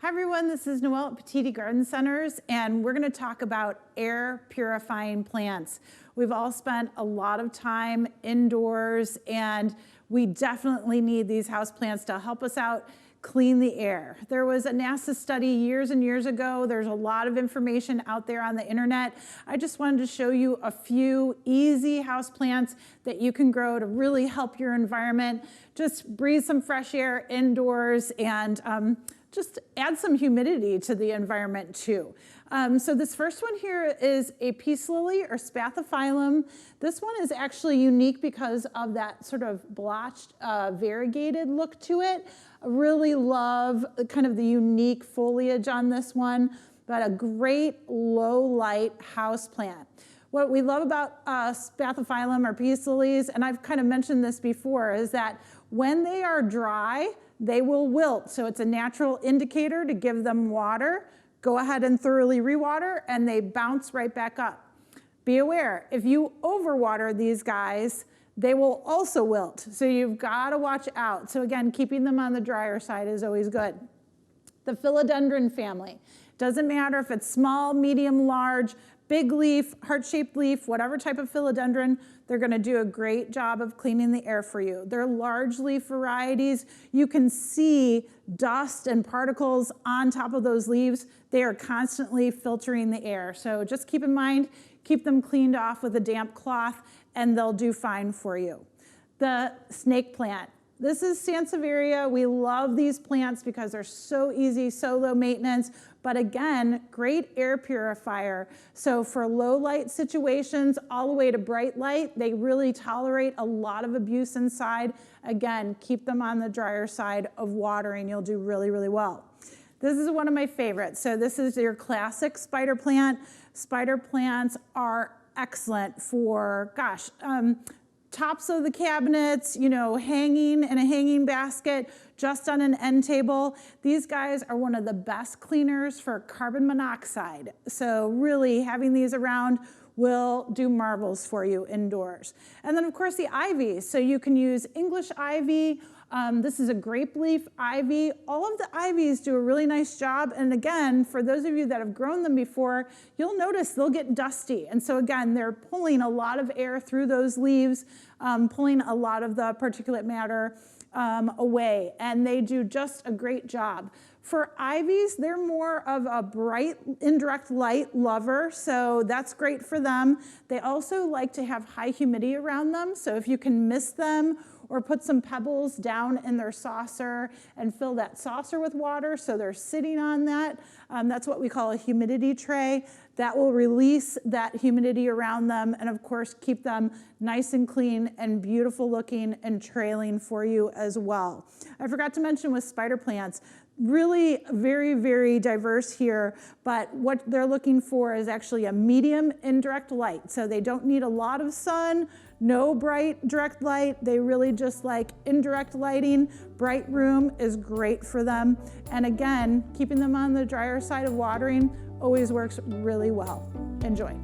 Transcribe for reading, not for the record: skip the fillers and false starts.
Hi everyone, this is Noelle at Petitti Garden Centers, and we're going to talk about air purifying plants. We've all spent a lot of time indoors, and we definitely need these houseplants to help us out clean the air. There was a NASA study years and years ago. There's a lot of information out there on the internet. I just wanted to show you a few easy houseplants that you can grow to really help your environment. Just breathe some fresh air indoors and just add some humidity to the environment too. So this first one here is a peace lily or spathiphyllum. This one is actually unique because of that sort of blotched, variegated look to it. I really love kind of the unique foliage on this one, but a great low light house plant. What we love about spathiphyllum or peace lilies, and I've kind of mentioned this before, is that when they are dry, they will wilt. So it's a natural indicator to give them water. Go ahead and thoroughly rewater, and they bounce right back up. Be aware, if you overwater these guys, they will also wilt. So you've got to watch out. So again, keeping them on the drier side is always good. The philodendron family. Doesn't matter if it's small, medium, large, big leaf, heart-shaped leaf, whatever type of philodendron, they're going to do a great job of cleaning the air for you. They're large leaf varieties. You can see dust and particles on top of those leaves. They are constantly filtering the air. So just keep in mind, keep them cleaned off with a damp cloth and they'll do fine for you. The snake plant. This is Sansevieria. We love these plants because they're so easy, so low maintenance, but again, great air purifier. So for low light situations, all the way to bright light, they really tolerate a lot of abuse inside. Again, keep them on the drier side of watering. You'll do really, really well. This is one of my favorites. So this is your classic spider plant. Spider plants are excellent for, tops of the cabinets, you know, hanging in a hanging basket, just on an end table. These guys are one of the best cleaners for carbon monoxide. So really having these around will do marvels for you indoors. And then of course the ivy. So you can use English ivy. This is a grape leaf ivy. All of the ivies do a really nice job. And again, for those of you that have grown them before, you'll notice they'll get dusty. And so again, they're pulling a lot of air through those leaves, pulling a lot of the particulate matter away. And they do just a great job. For ivies, they're more of a bright indirect light lover, so that's great for them. They also like to have high humidity around them, so if you can mist them or put some pebbles down in their saucer and fill that saucer with water so they're sitting on that, that's what we call a humidity tray. That will release that humidity around them and of course keep them nice and clean and beautiful looking and trailing for you as well. I forgot to mention with spider plants, really very, very diverse here, but what they're looking for is actually a medium indirect light. So they don't need a lot of sun, no bright direct light. They really just like indirect lighting. Bright room is great for them. And again, keeping them on the drier side of watering always works really well. Enjoy.